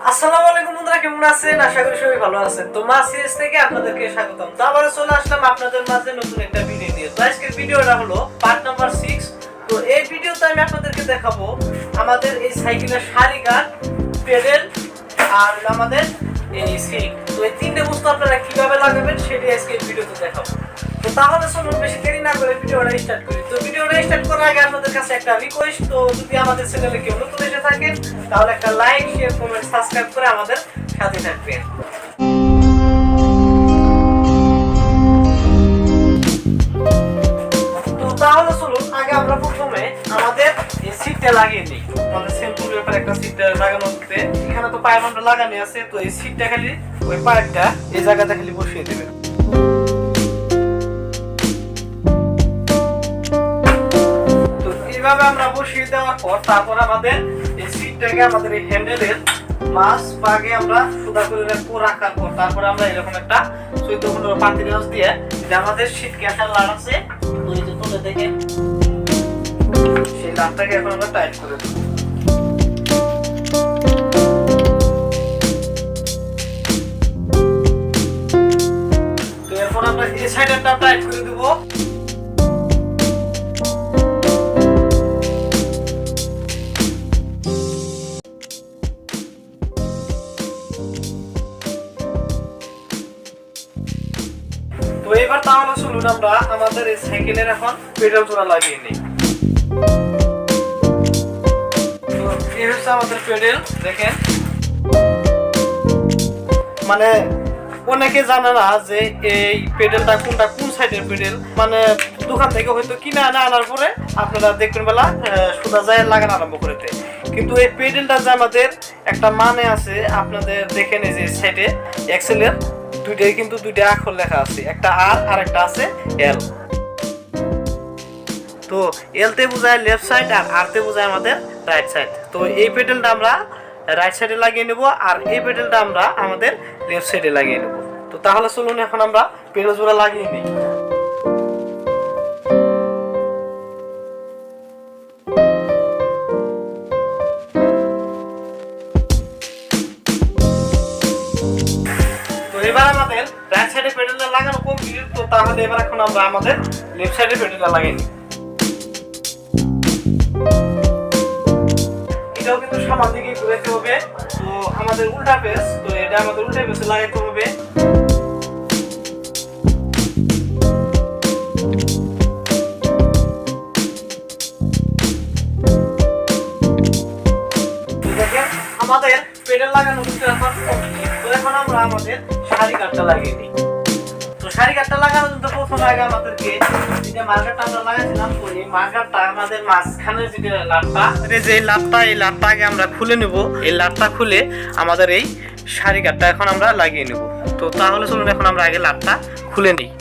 আসসালামু আলাইকুম বন্ধুরা, কেমন আছেন? আশা করি সবাই ভালো আছেন। তো মা সিরিজ থেকে আপনাদেরকে স্বাগতম। তো আবারো চলে আসলাম আপনাদের মাঝে নতুন একটা ভিডিও নিয়ে। তো আজকের ভিডিওটা হলো পার্ট নাম্বার 6। তো এই ভিডিওতে আমি আপনাদেরকে দেখাবো আমাদের এই সাইকেলের সারি গার্ড, পেডেল আর আমাদের এই সিট। তো এই তিনটে বস্তু আপনারা কিভাবে লাগাবেন সেটাই আজকে এই ভিডিওতে দেখাবো। তো তাহলে চলুন বেশি দেরি না করে ভিডিওটা স্টার্ট করি। তো ভিডিওটা স্টার্ট করার আগে আপনাদের কাছে একটা রিকোয়েস্ট, তো যদি আমাদের চ্যানেলে কেউ নতুন এসে থাকেন তাহলে একটা লাইক, শেয়ার, কমেন্ট, সাবস্ক্রাইব করে আমাদের সাথে থাকবেন। তো তাহলে চলুন আগে আমরা প্রথমে আমাদের এই সিটটা লাগিয়ে নিই। আমাদের সিম্পল ব্যাপার একটা সিটটা লাগানো হচ্ছে। এখানে তো পাইপ আমরা লাগানো আছে, তো এই সিটটা খালি ওই পাইপটা এই জায়গাতে খালি বসিয়ে দেবেন। এইভাবে আমরা বসিয়ে দেওয়ার পর তারপর আমাদের এই সিটটাকে আমাদের এই হ্যান্ডেলের মাছ পাগে আমরা সুদা করে রাখার পর তারপর আমরা এরকম একটা 14-15 পাতি রস দিয়ে যে আমাদের সিট ক্যাচার লাগাচ্ছে ওই যে তুলে দেখে সেই লাটটাকে এখন আমরা টাইট করে দেব। তো এরপর আমরা এই সাইডেরটা টাইট করে দেব। তো এবার তাহলে চলুন আমরা আমাদের এই সাইকেলের এখন পেডাল জোড়া লাগিয়ে নিই। তো এই হচ্ছে আমাদের পেডেল, দেখেন। মানে অনেকে জানে না যে এই পেডেলটা কোনটা কোন সাইডের পেডেল, মানে দোকান থেকে হয়তো কিনে আনার পরে আপনারা দেখবেন বেলা সোজা যায় লাগানো আরম্ভ করেতে, কিন্তু এই পেডেলটা যে আমাদের একটা মানে আছে। আপনাদের দেখেন এই যে সাইডে এক্সেলের দুইটাই কিন্তু দুইটা অক্ষর লেখা আছে, একটা আর আর একটা আছে এল। তো এল তে বোঝায় লেফট সাইড আর আর তে বোঝায় আমাদের রাইট সাইড। তো এই পেডেলটা আমরা রাইট সাইডে লাগিয়ে নেব আর এই পেডেলটা আমরা আমাদের লেফট সাইডে লাগিয়ে নেব। তো তাহলে চলুন এখন আমরা পেডেল জোড়া লাগিয়ে নিই। এবার আমাদের রাইট সাইডে পেডেলটা লাগানো কমপ্লিট। তো তাহলে এবার এখন আমরা আমাদের লেফট সাইডে পেডেলটা লাগিয়ে নিই। এটাও কিন্তু সমান দিকে ঘুরাইতে হবে। তো আমাদের উল্টা পেস, তো এটা আমাদের উল্টা পেসে লাগাইতে হবে। আমাদের পেডেল লাগানো কিন্তু এখন কমপ্লিট। তো এখন আমরা আমাদের সারি কাঠটা লাগিয়ে নিই। তো সারি কাঠটা লাগানোর জন্য প্রথমে আগে আমাদেরকে যে মার্কারটা আমরা লাগাইছিলাম, তো এই মার্কারটা আমাদের মাঝখানের যে লাটটা, এই লাটটা আগে আমরা খুলে নেব। এই লাটটা খুলে আমাদের এই সারি কাঠটা এখন আমরা লাগিয়ে নেব। তো তাহলে চলুন এখন আমরা আগে লাটটা খুলে নিই।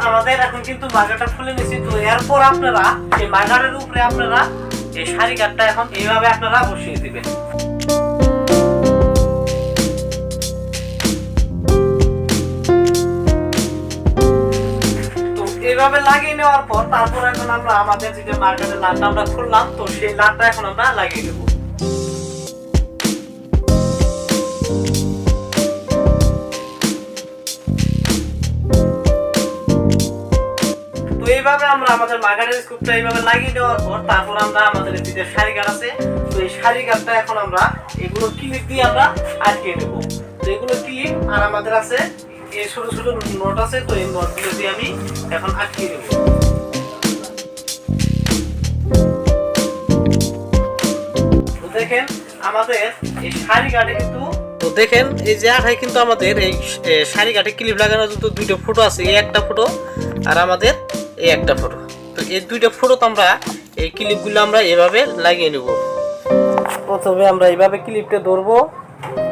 আমাদের এখন কিন্তু মার্কারটা খুলে নিয়েছি। তো এরপর আপনারা এই মার্কারের উপরে আপনারা এই সারি কাঠটা এখন এইভাবে আপনারা বসিয়ে দিবেন। তো এইভাবে লাগিয়ে নেওয়ার পর তারপর এখন আমরা আমাদের যে মার্কারের লাটটা আমরা খুললাম, তো সেই লাটটা এখন আমরা লাগিয়ে দেব। এইভাবে আমরা আমাদের মার্কারের স্ক্রুটা এইভাবে লাগিয়ে দেওয়ার পর তারপর আমরা আমাদের যে সারি কাঠ আছে, তো এই সারি কাঠটা এখন আমরা এগুলো ক্লিপ দিয়ে আমরা আটকিয়ে নেব। তো এগুলো ক্লিপ আর আমাদের আছে এই ছোট ছোট নট আছে, তো এই নটগুলো দিয়ে আমি এখন আটকিয়ে নেব। তো দেখেন আমাদের এই সারি কাঠে কিন্তু, তো দেখেন এই যে আঠায় কিন্তু আমাদের এই সারি কাঠে ক্লিপ লাগানোর জন্য দুইটা ফুটো আছে, এই একটা ফুটো আর আমাদের এই একটা ফুটো। তো এই দুইটা ফুটো আমরা এই ক্লিপগুলো আমরা এভাবে লাগিয়ে নেব। প্রথমে আমরা এইভাবে ক্লিপটা ধরবো,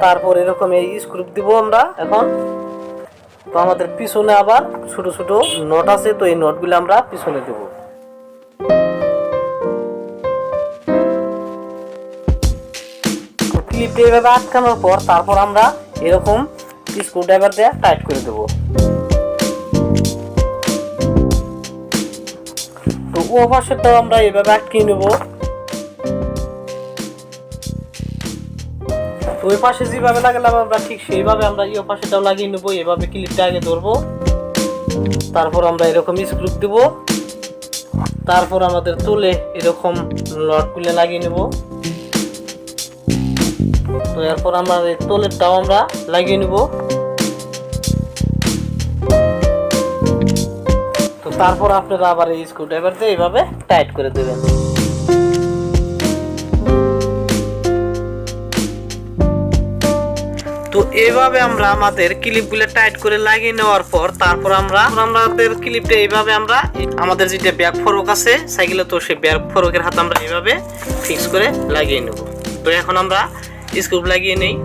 তারপর এরকম এই স্ক্রু দিব আমরা এখন। তো আমাদের পিছনে আবার ছোট ছোট নট আছে, তো এই নটগুলো আমরা পিছনে দেব। ক্লিপটা এইভাবে আটকানোর পর তারপর আমরা এরকম স্ক্রুড্রাইভার দিয়ে টাইট করে দেব। তো ও পাশেটাও আমরা এভাবে আটকে নেব। তো ওই পাশে যেভাবে লাগালাম আমরা ঠিক সেইভাবে আমরা এই পাশেটাও লাগিয়ে নেব। এভাবে ক্লিপটা আগে ধরবো, তারপর আমরা এরকম স্ক্রু দেব, তারপর আমাদের তুলে এরকম লটগুলো লাগিয়ে নেব। তো এরপর আমরা এই তোলেরটাও আমরা লাগিয়ে নেব। তো তারপর আপনারা আবার এই স্ক্রুড্রাইভার দিয়ে এইভাবে টাইট করে দেবেন। তো এইভাবে আমরা আমাদের ক্লিপগুলো টাইট করে লাগিয়ে নেওয়ার পর তারপর আমাদের ক্লিপটা এইভাবে আমরা আমাদের যেটা ব্যাক ফরক আছে সাইকেলে, তো সেই ব্যাক ফরকের হাতে আমরা এইভাবে ফিক্স করে লাগিয়ে নেব। তো এখন আমরা স্ক্রু লাগিয়ে নেই।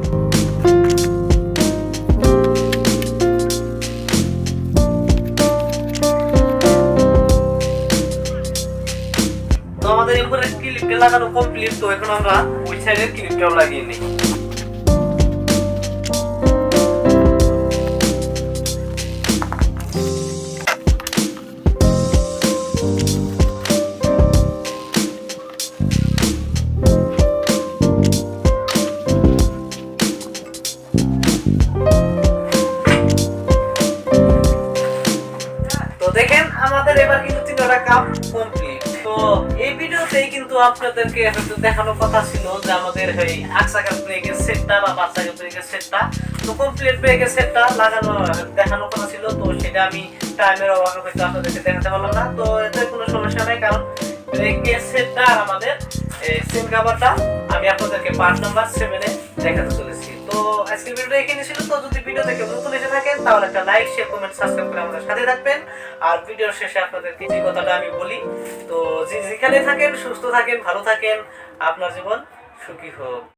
তো আমাদের উপরের ক্লিপটা লাগানো কমপ্লিট। তো এখন আমরা ওই সাইডের ক্লিপটাও লাগিয়ে নেই। দেখেন আমাদের এবার কিন্তু তিনটা কাপ কমপ্লিট। তো এই ভিডিওতেই কিন্তু আপনাদেরকে হয়তো দেখানোর কথা ছিল যে আমাদের এই 8 চাকার ব্রেকের সেটটা বা 5 চাকার ব্রেকের সেটটা, তো কমপ্লিট ব্রেকের সেটটা লাগানো দেখানোর কথা ছিল। তো সেটা আমি টাইমের অভাবে হয়তো আপনাদেরকে দেখাতে পারলাম না। তো এতে কোনো সমস্যা নাই, কারণ ব্রেকের সেটটা আর আমাদের সেম কভারটা আমি আপনাদেরকে পার্ট নাম্বার 7 এ দেখাতে চলেছি। তো আজকের ভিডিওটা এখানে ছিল। তো যদি ভিডিও দেখে নতুন এসে থাকেন তাহলে একটা লাইক, শেয়ার, কমেন্ট, সাবস্ক্রাইব করে আমাদের সাথে থাকবেন। আর ভিডিওর শেষে আপনাদেরকে যে কথাটা আমি বলি, তো যেখানে থাকেন সুস্থ থাকেন, ভালো থাকেন, আপনার জীবন সুখী হোক।